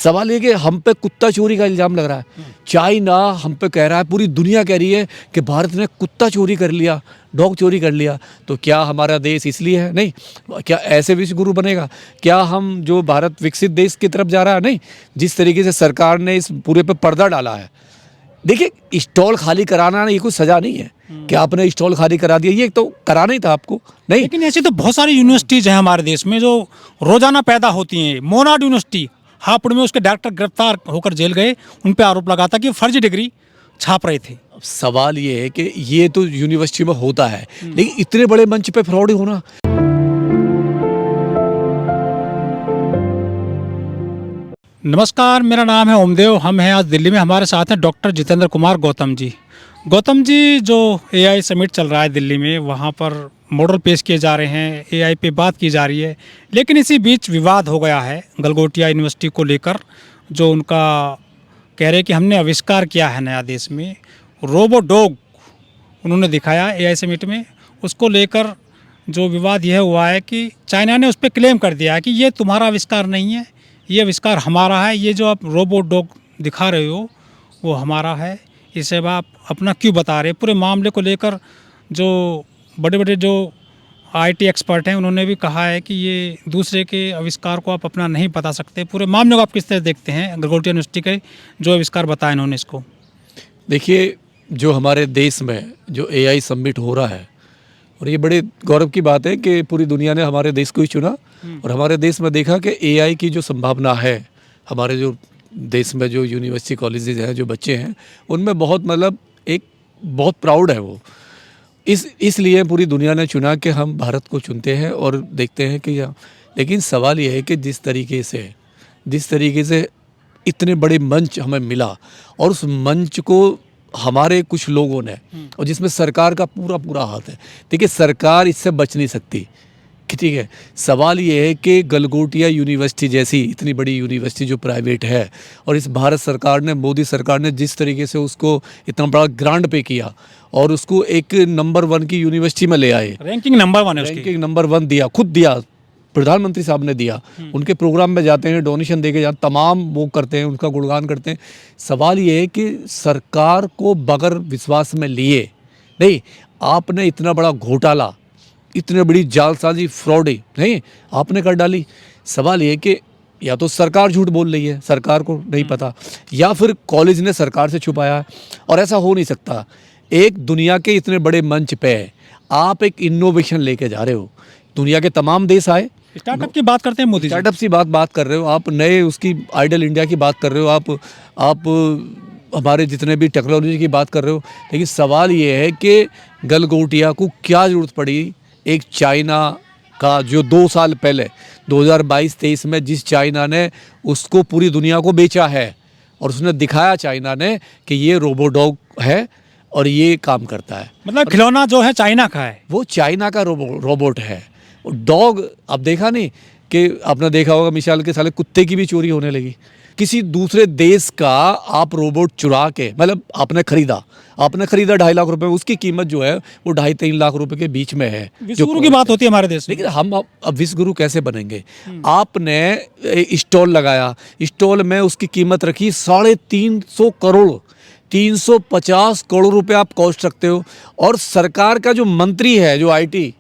सवाल ये कि हम पे कुत्ता चोरी का इल्ज़ाम लग रहा है। चाइना हम पे कह रहा है, पूरी दुनिया कह रही है कि भारत ने कुत्ता चोरी कर लिया, डॉग चोरी कर लिया। तो क्या हमारा देश इसलिए है? नहीं। क्या ऐसे विश्व गुरु बनेगा? क्या हम जो भारत विकसित देश की तरफ जा रहा है? नहीं। जिस तरीके से सरकार ने इस पूरे पे पर्दा डाला है, देखिए स्टॉल खाली कराना ये कोई सज़ा नहीं है कि आपने स्टॉल खाली करा दिया, ये तो कराना ही था आपको। नहीं, लेकिन ऐसी तो बहुत सारी यूनिवर्सिटीज़ हैं हमारे देश में जो रोजाना पैदा होती हैं। मोनाड यूनिवर्सिटी हापुड़ में उसके डायरेक्टर गिरफ्तार होकर जेल गए, उन पर आरोप लगा था कि फर्जी डिग्री छाप रहे थे। सवाल ये है कि ये तो यूनिवर्सिटी में होता है, लेकिन इतने बड़े मंच पे फ्रॉड होना। नमस्कार, मेरा नाम है ओमदेव। हम हैं आज दिल्ली में, हमारे साथ हैं डॉक्टर जितेंद्र कुमार गौतम जी। गौतम जी, जो एआई समिट चल रहा है दिल्ली में, वहाँ पर मॉडल पेश किए जा रहे हैं, एआई पे बात की जा रही है, लेकिन इसी बीच विवाद हो गया है गलगोटिया यूनिवर्सिटी को लेकर। जो उनका कह रहे हैं कि हमने आविष्कार किया है नया देश में, रोबो डॉग उन्होंने दिखाया एआई समिट में। उसको लेकर जो विवाद यह हुआ है कि चाइना ने उस पर क्लेम कर दिया है कि ये तुम्हारा आविष्कार नहीं है, ये आविष्कार हमारा है। ये जो आप रोबोट डॉग दिखा रहे हो वो हमारा है, इसे अब आप अपना क्यों बता रहे? पूरे मामले को लेकर जो बड़े बड़े जो आईटी एक्सपर्ट हैं उन्होंने भी कहा है कि ये दूसरे के आविष्कार को आप अपना नहीं बता सकते। पूरे मामले को आप किस तरह देखते हैं? गलगोटिया यूनिवर्सिटी के जो आविष्कार बताया इन्होंने इसको। देखिए, जो हमारे देश में जो एआई समिट हो रहा है, और ये बड़े गौरव की बात है कि पूरी दुनिया ने हमारे देश को ही चुना और हमारे देश में देखा कि एआई की जो संभावना है, हमारे जो देश में जो यूनिवर्सिटी कॉलेजेस हैं, जो बच्चे हैं, उनमें बहुत मतलब एक बहुत प्राउड है वो। इसलिए पूरी दुनिया ने चुना कि हम भारत को चुनते हैं और देखते हैं कि यहाँ। लेकिन सवाल ये है कि जिस तरीके से इतने बड़े मंच हमें मिला और उस मंच को हमारे कुछ लोगों ने, और जिसमें सरकार का पूरा हाथ है। देखिए, सरकार इससे बच नहीं सकती, ठीक है। सवाल ये है कि गलगोटिया यूनिवर्सिटी जैसी इतनी बड़ी यूनिवर्सिटी जो प्राइवेट है, और इस भारत सरकार ने, मोदी सरकार ने जिस तरीके से उसको इतना बड़ा ग्रांट पे किया और उसको एक नंबर 1 की यूनिवर्सिटी में ले आए, रैंकिंग नंबर 1 है उसकी। रैंकिंग नंबर 1 दिया, खुद दिया, प्रधानमंत्री साहब ने दिया। उनके प्रोग्राम में जाते हैं, डोनेशन दे के जाते, तमाम वो करते हैं, उनका गुणगान करते हैं। सवाल ये है कि सरकार को बगैर विश्वास में लिए नहीं, आपने इतना बड़ा घोटाला, इतनी बड़ी जालसाजी, फ्रॉडी नहीं आपने कर डाली। सवाल ये है कि या तो सरकार झूठ बोल रही है, सरकार को नहीं पता, या फिर कॉलेज ने सरकार से छुपाया है। और ऐसा हो नहीं सकता। एक दुनिया के इतने बड़े मंच पे आप एक इनोवेशन लेके जा रहे हो, दुनिया के तमाम देश आए। स्टार्टअप की बात करते हैं मोदी जी। स्टार्टअप की बात कर रहे हो आप, नए उसकी आइडल इंडिया की बात कर रहे हो आप हमारे जितने भी टेक्नोलॉजी की बात कर रहे हो। लेकिन सवाल ये है कि गलगोटिया को क्या ज़रूरत पड़ी एक चाइना का, जो 2 साल पहले 2022-23 में जिस चाइना ने उसको पूरी दुनिया को बेचा है और उसने दिखाया चाइना ने कि ये रोबो डॉग है और ये काम करता है। मतलब खिलौना जो है चाइना का है, वो चाइना का रोबोट है। डॉग अब देखा नहीं कि आपने देखा होगा मिसाल के साले कुत्ते की भी चोरी होने लगी। किसी दूसरे देश का आप रोबोट चुरा के, मतलब आपने खरीदा 2.5 लाख रुपए, उसकी कीमत जो है वो 2.5-3 लाख रुपए के बीच में है। विश्वगुरु की बात होती है हमारे देश में। लेकिन हम अब विश्वगुरु कैसे बनेंगे? आपने स्टॉल लगाया, स्टॉल में उसकी कीमत रखी 350 करोड़, 350 करोड़ रुपए आप कॉस्ट रखते हो। और सरकार का जो मंत्री है, जो आईटी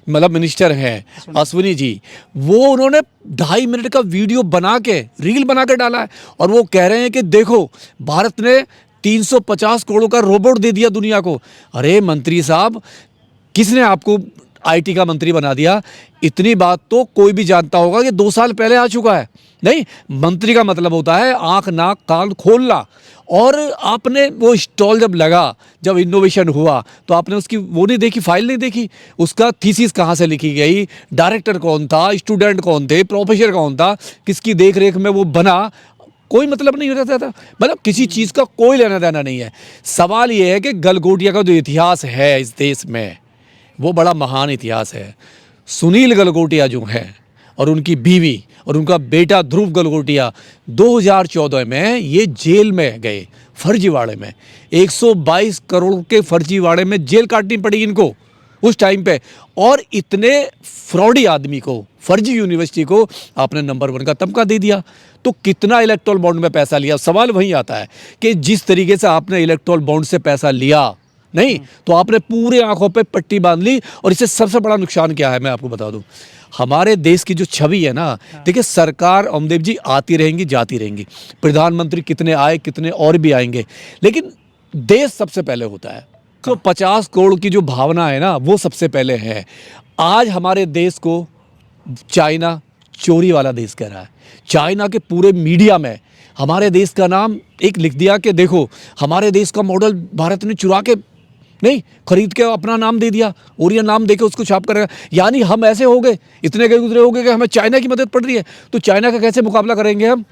मतलब मिनिस्टर है अश्विनी जी, वो उन्होंने 2.5 मिनट का वीडियो बना के, रील बना के डाला है और वो कह रहे हैं कि देखो भारत ने 350 करोड़ का रोबोट दे दिया दुनिया को। अरे मंत्री साहब, किसने आपको आईटी का मंत्री बना दिया? इतनी बात तो कोई भी जानता होगा कि 2 साल पहले आ चुका है। नहीं, मंत्री का मतलब होता है आंख नाक कान खोलना। और आपने वो स्टॉल जब लगा, जब इनोवेशन हुआ, तो आपने उसकी वो नहीं देखी, फाइल नहीं देखी, उसका थीसिस कहाँ से लिखी गई, डायरेक्टर कौन था, स्टूडेंट कौन थे, प्रोफेसर कौन था, किसकी देख रेख में वो बना, कोई मतलब नहीं रहता था। मतलब किसी चीज़ का कोई लेना देना नहीं है। सवाल ये है कि गलगोटिया का जो इतिहास है इस देश में, वो बड़ा महान इतिहास है। सुनील गलगोटिया जो हैं और उनकी बीवी और उनका बेटा ध्रुव गलगोटिया 2014 में ये जेल में गए फर्जीवाड़े में। 122 करोड़ के फर्जीवाड़े में जेल काटनी पड़ी इनको। उस टाइम पे, और इतने फ्रॉडी आदमी को, फर्जी यूनिवर्सिटी को आपने नंबर 1 का तमगा दे दिया। तो कितना इलेक्टोरल बॉन्ड में पैसा लिया? सवाल वही आता है कि जिस तरीके से आपने इलेक्टोरल बॉन्ड से पैसा लिया, नहीं तो आपने पूरे आंखों पे पट्टी बांध ली। और इससे सबसे बड़ा नुकसान क्या है मैं आपको बता दूं, हमारे देश की जो छवि है ना, देखिए सरकार ओमदेव जी आती रहेंगी जाती रहेंगी, प्रधानमंत्री कितने आए कितने और भी आएंगे, लेकिन देश सबसे पहले होता है। तो 50 करोड़ की जो भावना है ना, वो सबसे पहले है। आज हमारे देश को चाइना चोरी वाला देश कह रहा है। चाइना के पूरे मीडिया में हमारे देश का नाम एक लिख दिया कि देखो हमारे देश का मॉडल भारत ने चुरा के, नहीं खरीद के अपना नाम दे दिया, ओरियन नाम देके उसको छाप कर, यानी हम ऐसे हो गए, इतने गए गुजरे हो गए कि हमें चाइना की मदद पड़ रही है। तो चाइना का कैसे मुकाबला करेंगे हम?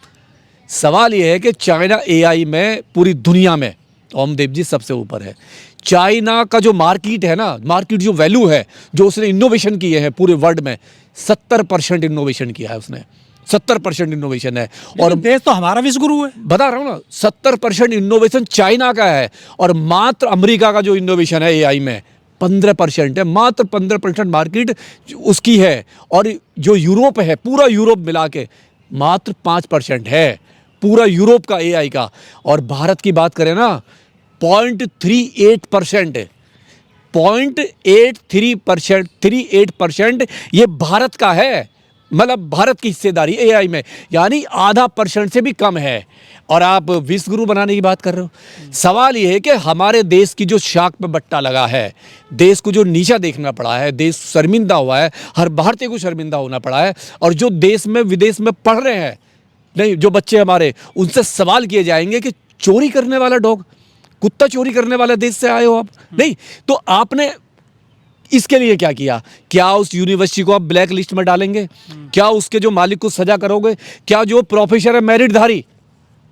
सवाल यह है कि चाइना एआई में पूरी दुनिया में ओमदेव जी सबसे ऊपर है। चाइना का जो मार्केट है ना, मार्केट जो वैल्यू है, जो उसने इनोवेशन किए हैं पूरे वर्ल्ड में, 70% इनोवेशन किया है उसने, 70% इनोवेशन है। और देश तो हमारा विश्वगुरु है, बता रहा हूँ ना, 70% इनोवेशन चाइना का है। और मात्र अमेरिका का जो इनोवेशन है एआई में 15% है, मात्र 15% मार्केट उसकी है। और जो यूरोप है, पूरा यूरोप मिला के मात्र 5% है, पूरा यूरोप का एआई का। और भारत की बात करें ना, 0.38%, 0.83% ये भारत का है, मतलब भारत की हिस्सेदारी एआई में, यानी आधा % से भी कम है। और आप विश्वगुरु बनाने की बात कर रहे हो। सवाल ये है कि हमारे देश की जो शाख पे बट्टा लगा है, देश को जो नीचा देखना पड़ा है, देश शर्मिंदा हुआ है, हर भारतीय को शर्मिंदा होना पड़ा है। और जो देश में विदेश में पढ़ रहे हैं, नहीं जो बच्चे हमारे, उनसे सवाल किए जाएंगे कि चोरी करने वाला डॉग, कुत्ता चोरी करने वाले देश से आए हो आप? नहीं, तो आपने इसके लिए क्या किया? क्या उस यूनिवर्सिटी को आप ब्लैक लिस्ट में डालेंगे? क्या उसके जो मालिक को सजा करोगे? क्या जो प्रोफेसर है मेरिटधारी,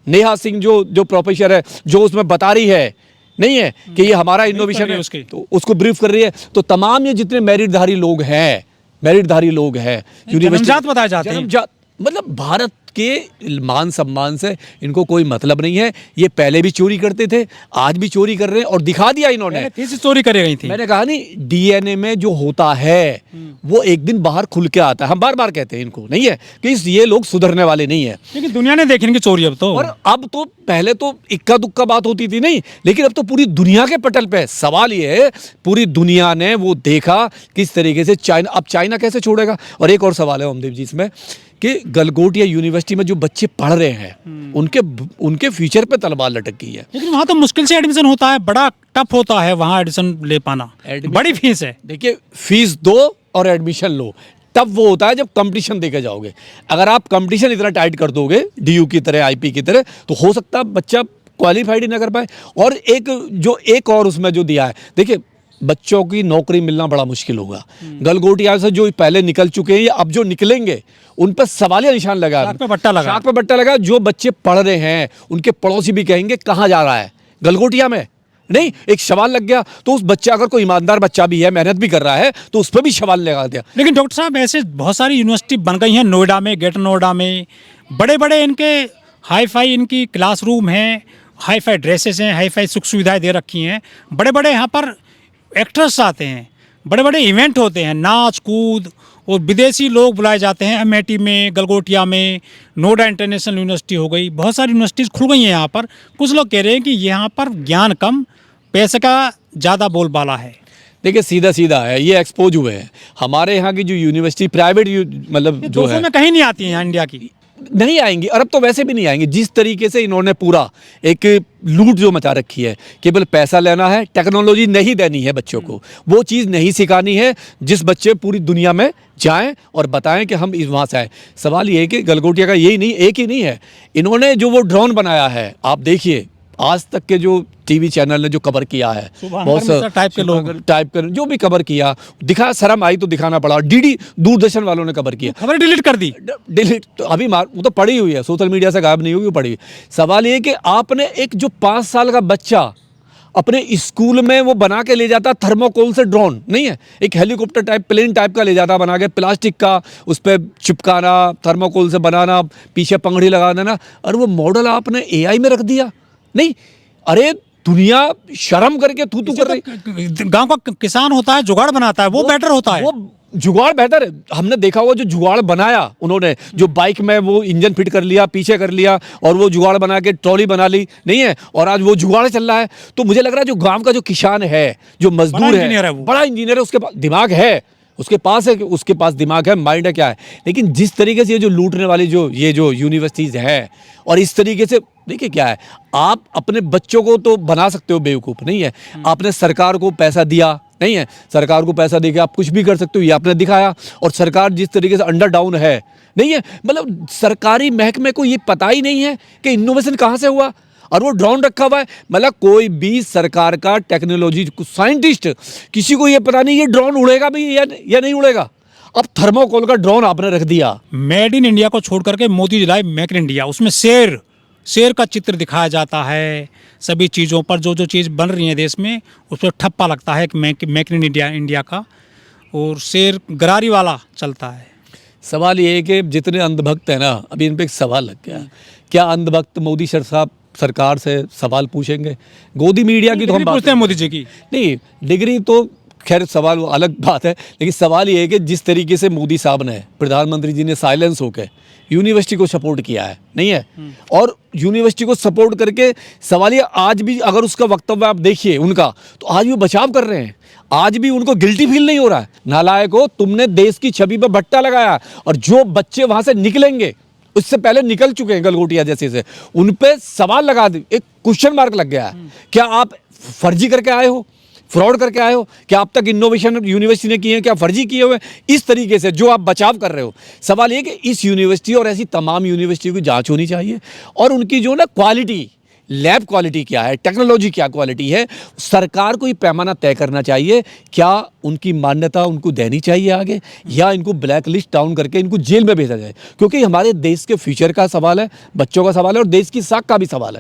नेहा सिंह जो प्रोफेसर है, जो उसमें बता रही है नहीं है कि ये हमारा इनोवेशन है, तो उसको ब्रीफ कर रही है, तो तमाम ये जितने मेरिटधारी लोग हैं जन्मजात बताए जाते हैं, मतलब भारत के मान सम्मान से इनको कोई मतलब नहीं है। ये पहले भी चोरी करते थे, आज भी चोरी कर रहे हैं, और दिखा दिया इन्होंने। चोरी करे गई थी। मैंने कहा नहीं, डीएनए में जो होता है वो एक दिन बाहर खुल के आता है। हम बार बार कहते हैं इनको, नहीं है कि ये लोग सुधरने वाले नहीं है, लेकिन दुनिया ने देखी इनकी चोरी अब तो। और अब तो, पहले तो इक्का दुक्का बात होती थी, नहीं, लेकिन अब तो पूरी दुनिया के पटल पे। सवाल ये है, पूरी दुनिया ने वो देखा किस तरीके से चाइना, अब चाइना कैसे छोड़ेगा। और एक और सवाल है ओमदेव जी इसमें, कि गलगोटिया यूनिवर्सिटी में जो बच्चे पढ़ रहे हैं, उनके फ्यूचर पे तलवार लटक गई है। लेकिन वहाँ तो मुश्किल से एडमिशन होता है, बड़ा टफ होता है वहाँ एडमिशन ले पाना, बड़ी फीस है। देखिए, फीस दो और एडमिशन लो, तब वो होता है जब कंपटीशन देके जाओगे। अगर आप कंपटीशन इतना टाइट कर दोगे डीयू की तरह, आईपी की तरह, तो हो सकता है बच्चा क्वालिफाइड ही ना कर पाए। और एक और उसमें जो दिया है, देखिए बच्चों की नौकरी मिलना बड़ा मुश्किल होगा। गलगोटिया से जो पहले निकल चुके हैं या अब जो निकलेंगे, उन पर सवालिया निशान लगा, शाख पे बट्टा लगा। जो बच्चे पढ़ रहे हैं उनके पड़ोसी भी कहेंगे कहाँ जा रहा है, गलगोटिया में नहीं। एक सवाल लग गया तो उस बच्चा, अगर कोई ईमानदार बच्चा भी है, मेहनत भी कर रहा है, तो उस पर भी सवाल लगा दिया। लेकिन डॉक्टर साहब, ऐसे बहुत सारी यूनिवर्सिटी बन गई हैं नोएडा में, ग्रेटर नोएडा में, बड़े बड़े इनके हाई फाई इनकी क्लासरूम हैं, हाई फाई ड्रेसेस हैं, हाई फाई सुख सुविधाएं दे रखी हैं, बड़े बड़े यहाँ पर एक्टर्स आते हैं, बड़े बड़े इवेंट होते हैं, नाच कूद, और विदेशी लोग बुलाए जाते हैं। अमेठी में, गलगोटिया में, नोएडा इंटरनेशनल यूनिवर्सिटी हो गई, बहुत सारी यूनिवर्सिटीज़ खुल गई हैं यहाँ पर। कुछ लोग कह रहे हैं कि यहाँ पर ज्ञान कम, पैसे का ज़्यादा बोलबाला है। देखिए सीधा सीधा है, ये एक्सपोज हुए हैं। हमारे यहाँ की जो यूनिवर्सिटी प्राइवेट मतलब जो है, में कहीं नहीं आती है यहाँ इंडिया की, नहीं आएंगी, अरब तो वैसे भी नहीं आएंगे। जिस तरीके से इन्होंने पूरा एक लूट जो मचा रखी है, केवल पैसा लेना है, टेक्नोलॉजी नहीं देनी है बच्चों को, वो चीज़ नहीं सिखानी है जिस बच्चे पूरी दुनिया में जाएं और बताएं कि हम इस वहाँ से आए। सवाल ये है कि गलगोटिया का यही नहीं, एक ही नहीं है, इन्होंने जो वो ड्रोन बनाया है, आप देखिए आज तक के जो टीवी चैनल ने जो कवर किया है, बहुत से टाइप के लोग जो भी कवर किया, दिखा, शर्म आई तो दिखाना पड़ा। डीडी दूरदर्शन वालों ने कवर किया, खबर डिलीट कर दी, डिलीट तो अभी वो तो पड़ी हुई है, सोशल मीडिया से गायब नहीं होगी, पड़ी हुई। सवाल ये कि आपने एक जो 5 साल का बच्चा अपने स्कूल में वो बना के ले जाता थर्मोकोल से ड्रोन, नहीं है, एक हेलीकॉप्टर टाइप, प्लेन टाइप का ले जाता बना के, प्लास्टिक का, उस पर चिपकाना, थर्मोकोल से बनाना, पीछे पंखड़ी लगा देना, और वो मॉडल आपने एआई में रख दिया। नहीं, अरे दुनिया शर्म करके थू कर रही। गांव का किसान होता है, जुगाड़ बनाता है, वो बेटर होता है। वो जुगाड़ बेहतर है। हमने देखा हुआ जो जुगाड़ बनाया उन्होंने, जो बाइक में वो इंजन फिट कर लिया, पीछे कर लिया और वो जुगाड़ बना के ट्रॉली बना ली, नहीं है, और आज वो जुगाड़ चल रहा है। तो मुझे लग रहा है जो गांव का जो किसान है, जो मजदूर है, बड़ा इंजीनियर है, उसके पास दिमाग है, उसके पास दिमाग है, माइंड है, क्या है। लेकिन जिस तरीके से ये जो लूटने वाली ये जो यूनिवर्सिटीज़ है, और इस तरीके से देखिए क्या है, आप अपने बच्चों को तो बना सकते हो बेवकूफ़, नहीं है, आपने सरकार को पैसा दिया, नहीं है, सरकार को पैसा देके आप कुछ भी कर सकते हो, ये आपने दिखाया। और सरकार जिस तरीके से अंडर डाउन है, नहीं है, मतलब सरकारी महकमे को ये पता ही नहीं है कि इनोवेशन कहाँ से हुआ, और वो ड्रोन रखा हुआ है। मतलब कोई भी सरकार का टेक्नोलॉजी साइंटिस्ट, किसी को ये पता नहीं ये ड्रोन उड़ेगा भी या नहीं उड़ेगा। अब थर्मोकोल का ड्रोन आपने रख दिया। मेड इन इंडिया को छोड़ करके मोदी जी लाए मेक इन इंडिया, उसमें शेर का चित्र दिखाया जाता है। सभी चीज़ों पर जो चीज़ बन रही है देश में, उस पर ठप्पा लगता है मेक इन इंडिया का, और शेर गरारी वाला चलता है। सवाल ये है कि जितने अंधभक्त हैं ना, अभी इन पे एक सवाल लग गया, क्या अंधभक्त मोदी साहब सरकार से सवाल पूछेंगे? गोदी मीडिया की तो हम पूछते हैं मोदी जी की, नहीं, डिग्री तो खैर सवाल वो अलग बात है, लेकिन सवाल ये है कि जिस तरीके से मोदी साहब ने, प्रधानमंत्री जी ने साइलेंस होकर यूनिवर्सिटी को सपोर्ट किया है, नहीं है, और यूनिवर्सिटी को सपोर्ट करके सवाल ये, आज भी अगर उसका वक्तव्य आप देखिए उनका, तो आज भी बचाव कर रहे हैं, आज भी उनको गिल्टी फील नहीं हो रहा है। नालायको, तुमने देश की छवि पर भट्टा लगाया, और जो बच्चे वहां से निकलेंगे, उससे पहले निकल चुके हैं गलगोटिया जैसे से, उन पे सवाल लगा दी, एक क्वेश्चन मार्क लग गया है। क्या आप फर्जी करके आए हो, फ्रॉड करके आए हो? क्या अब तक इनोवेशन यूनिवर्सिटी ने किए हैं, क्या फर्जी किए हुए? इस तरीके से जो आप बचाव कर रहे हो, सवाल ये कि इस यूनिवर्सिटी और ऐसी तमाम यूनिवर्सिटी की जांच होनी चाहिए, और उनकी जो ना क्वालिटी, लैब क्वालिटी क्या है, टेक्नोलॉजी क्या क्वालिटी है, सरकार को ये पैमाना तय करना चाहिए। क्या उनकी मान्यता उनको देनी चाहिए आगे, या इनको ब्लैक लिस्ट डाउन करके इनको जेल में भेजा जाए? क्योंकि हमारे देश के फ्यूचर का सवाल है, बच्चों का सवाल है, और देश की साख का भी सवाल है।